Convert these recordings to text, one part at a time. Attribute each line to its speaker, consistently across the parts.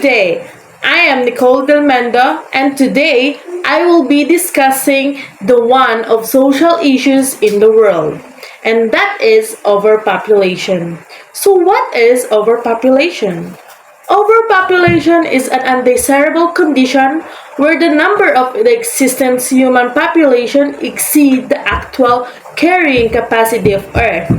Speaker 1: Good day. I am Nicole Delmendo, and today I will be discussing the one of social issues in the world, and that is overpopulation. So, what is overpopulation? Overpopulation is an undesirable condition where the number of the existing human population exceed the actual carrying capacity of Earth.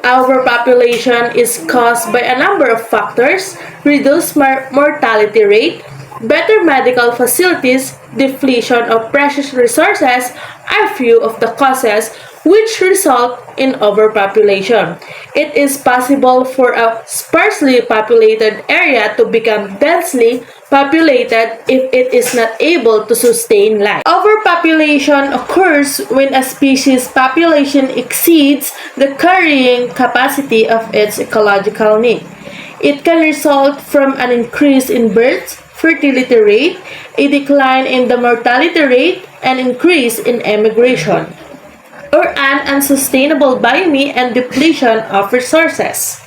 Speaker 1: Overpopulation is caused by a number of factors: reduced mortality rate, better medical facilities, depletion of precious resources are few of the causes which result in overpopulation. It is possible for a sparsely populated area to become densely populated if it is not able to sustain life. Overpopulation occurs when a species population exceeds the carrying capacity of its ecological need. It can result from an increase in birth, fertility rate, a decline in the mortality rate, and increase in emigration, or an unsustainable biome and depletion of resources.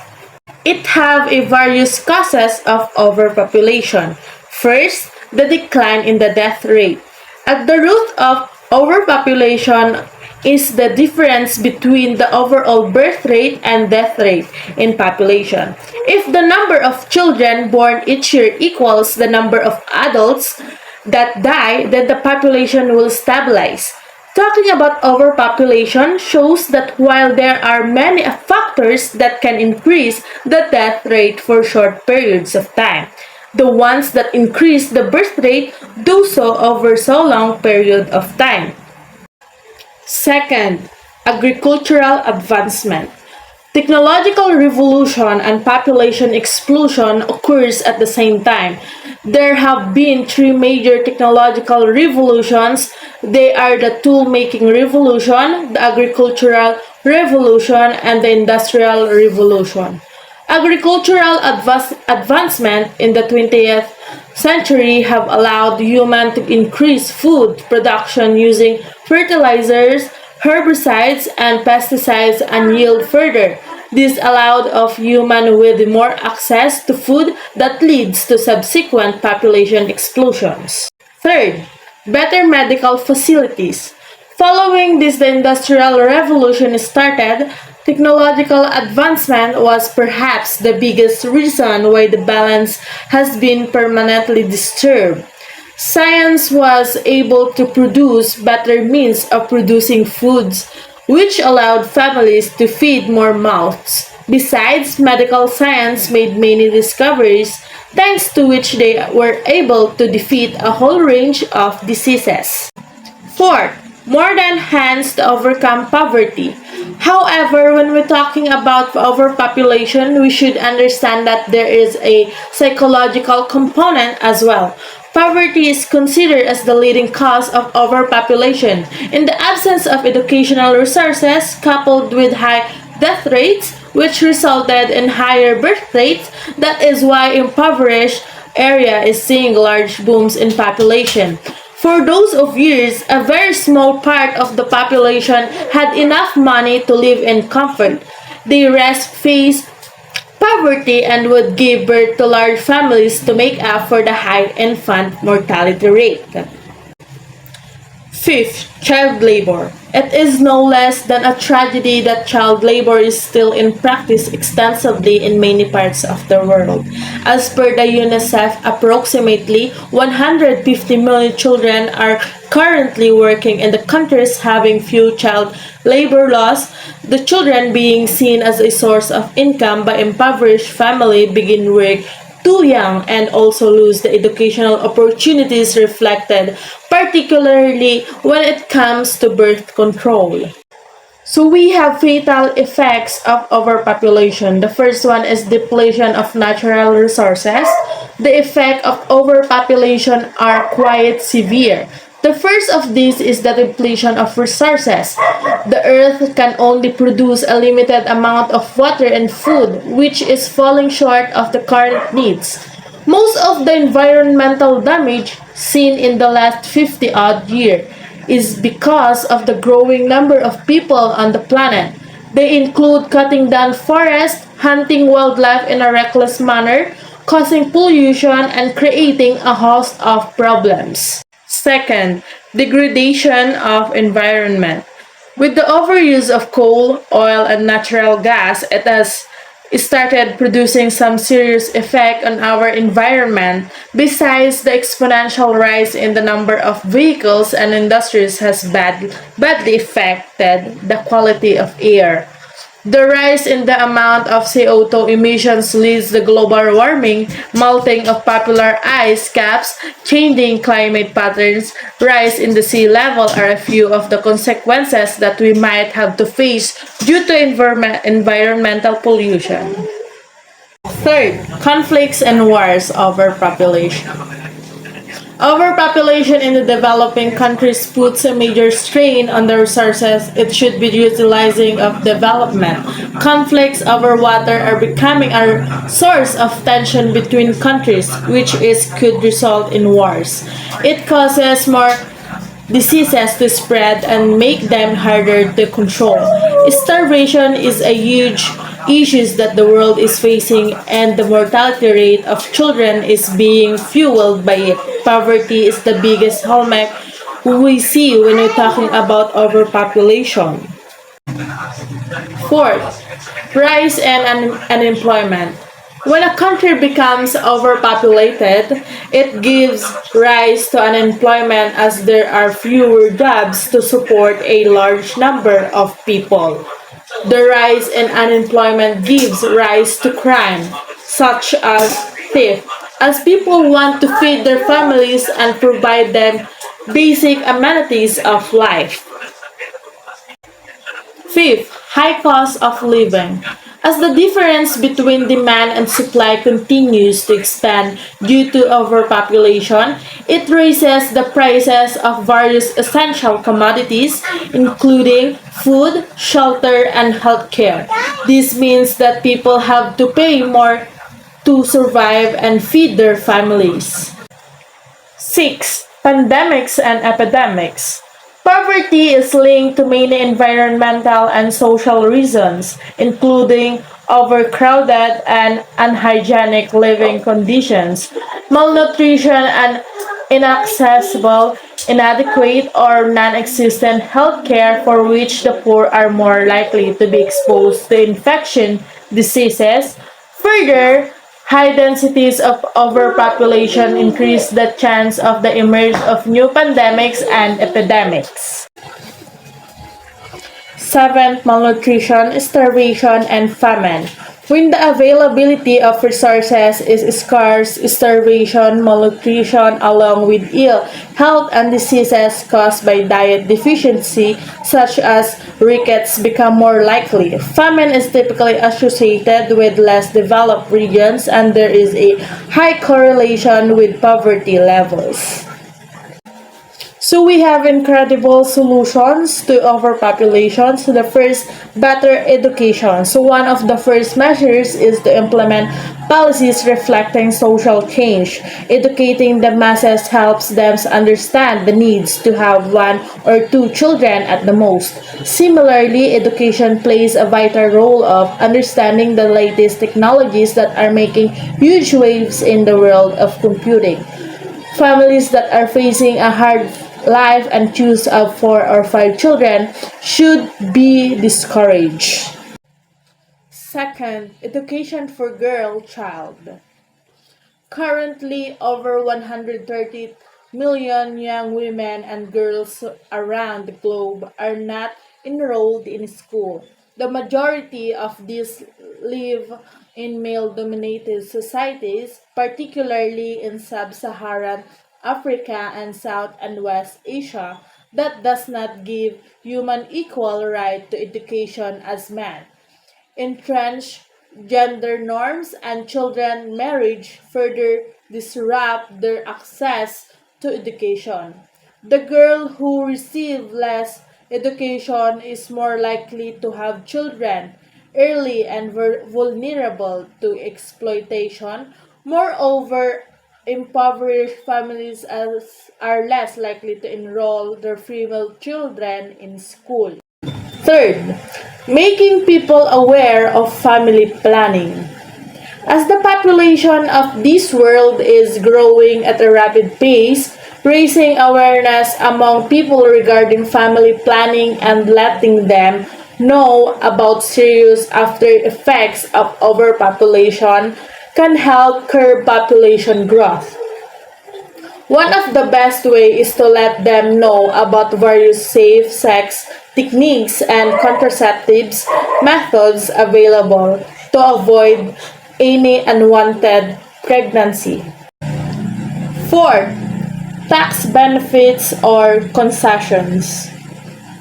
Speaker 1: It have a various causes of overpopulation. First, the decline in the death rate. At the root of overpopulation is the difference between the overall birth rate and death rate in population. If the number of children born each year equals the number of adults that die, then the population will stabilize. Talking about overpopulation shows that while there are many factors that can increase the death rate for short periods of time, the ones that increase the birth rate do so over so long period of time. Second, agricultural advancement. Technological revolution and population explosion occurs at the same time. There have been three major technological revolutions. They are the tool-making revolution, the agricultural revolution, and the industrial revolution. Agricultural advancement in the 20th century have allowed humans to increase food production using fertilizers, herbicides, and pesticides and yield further. This allowed of human with more access to food that leads to subsequent population explosions. Third, better medical facilities. Following this, the Industrial Revolution started. Technological advancement was perhaps the biggest reason why the balance has been permanently disturbed. Science was able to produce better means of producing foods, which allowed families to feed more mouths. Besides, medical science made many discoveries, thanks to which they were able to defeat a whole range of diseases. Fourth, more than hands to overcome poverty. However, when we're talking about overpopulation, we should understand that there is a psychological component as well. Poverty is considered as the leading cause of overpopulation. In the absence of educational resources, coupled with high death rates, which resulted in higher birth rates, that is why impoverished area is seeing large booms in population. For those of years, a very small part of the population had enough money to live in comfort. The rest faced poverty and would give birth to large families to make up for the high infant mortality rate. Fifth, child labor. It is no less than a tragedy that child labor is still in practice extensively in many parts of the world. As per the UNICEF, approximately 150 million children are currently working in the countries having few child labor laws. The children being seen as a source of income by impoverished families begin work too young and also lose the educational opportunities reflected, particularly when it comes to birth control. So we have fatal effects of overpopulation. The first one is depletion of natural resources. The effects of overpopulation are quite severe. The first of these is the depletion of resources. The earth can only produce a limited amount of water and food, which is falling short of the current needs. Most of the environmental damage seen in the last 50-odd years is because of the growing number of people on the planet. They include cutting down forests, hunting wildlife in a reckless manner, causing pollution and creating a host of problems. Second, degradation of environment. With the overuse of coal, oil, and natural gas, it has started producing some serious effect on our environment. Besides, the exponential rise in the number of vehicles and industries has badly affected the quality of air. The rise in the amount of CO2 emissions leads to global warming, melting of polar ice caps, changing climate patterns, rise in the sea level are a few of the consequences that we might have to face due to environmental pollution. Third, conflicts and wars over population. Overpopulation in the developing countries puts a major strain on the resources it should be utilizing of development. Conflicts over water are becoming a source of tension between countries, which could result in wars. It causes more diseases to spread and make them harder to control. Starvation is a huge issue that the world is facing, and the mortality rate of children is being fueled by it. Poverty is the biggest hallmark we see when we're talking about overpopulation. Fourth, rise in unemployment. When a country becomes overpopulated, it gives rise to unemployment as there are fewer jobs to support a large number of people. The rise in unemployment gives rise to crime, such as theft, as people want to feed their families and provide them basic amenities of life. Fifth, high cost of living. As the difference between demand and supply continues to expand due to overpopulation, it raises the prices of various essential commodities, including food, shelter, and healthcare. This means that people have to pay more to survive and feed their families. 6. Pandemics and epidemics. Poverty is linked to many environmental and social reasons, including overcrowded and unhygienic living conditions, malnutrition, and inaccessible, inadequate, or non existent health care for which the poor are more likely to be exposed to infection diseases. Further, high densities of overpopulation increase the chance of the emergence of new pandemics and epidemics. Seventh, malnutrition, starvation, and famine. When the availability of resources is scarce, starvation, malnutrition, along with ill health and diseases caused by diet deficiency, such as rickets, become more likely. Famine is typically associated with less developed regions, and there is a high correlation with poverty levels. So we have incredible solutions to overpopulation. So the first, better education. So one of the first measures is to implement policies reflecting social change. Educating the masses helps them understand the needs to have one or two children at the most. Similarly, education plays a vital role of understanding the latest technologies that are making huge waves in the world of computing. Families that are facing a hard life and choose of 4 or 5 children should be discouraged. Second, education for girl child. Currently, over 130 million young women and girls around the globe are not enrolled in school. The majority of these live in male-dominated societies, particularly in sub-Saharan Africa and South and West Asia, that does not give human equal right to education as men. Entrenched gender norms and children marriage further disrupt their access to education. The girl who receives less education is more likely to have children early and vulnerable to exploitation. Moreover, impoverished families are less likely to enroll their female children in school. Third, making people aware of family planning. As the population of this world is growing at a rapid pace, raising awareness among people regarding family planning and letting them know about serious after effects of overpopulation can help curb population growth. One of the best ways is to let them know about various safe sex techniques and contraceptives methods available to avoid any unwanted pregnancy. Fourth, tax benefits or concessions.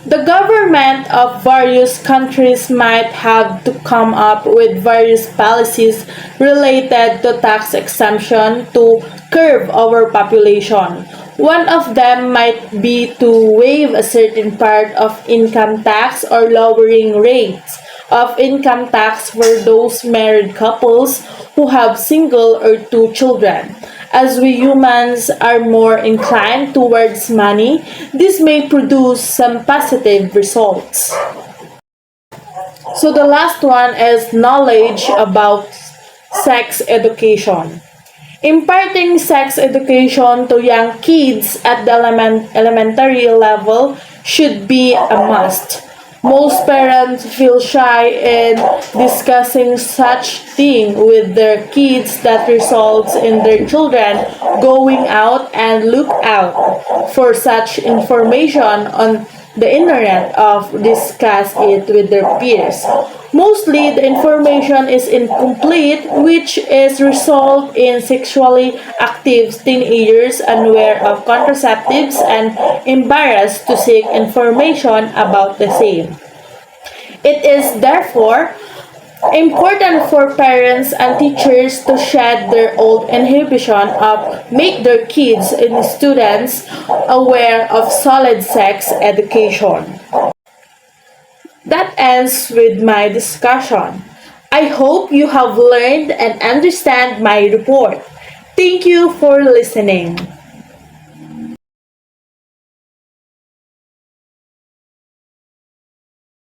Speaker 1: The government of various countries might have to come up with various policies related to tax exemption to curb overpopulation. One of them might be to waive a certain part of income tax or lowering rates of income tax for those married couples who have single or two children. As we humans are more inclined towards money, this may produce some positive results. So the last one is knowledge about sex education. Imparting sex education to young kids at the elementary level should be a must. Most parents feel shy in discussing such thing with their kids that results in their children going out and look out for such information on the internet of discuss it with their peers. Mostly the information is incomplete which is result in sexually active teenagers unaware of contraceptives and embarrassed to seek information about the same. It is therefore important for parents and teachers to shed their old inhibition of make their kids and students aware of solid sex education. That ends with my discussion. I hope you have learned and understand my report. Thank you for listening.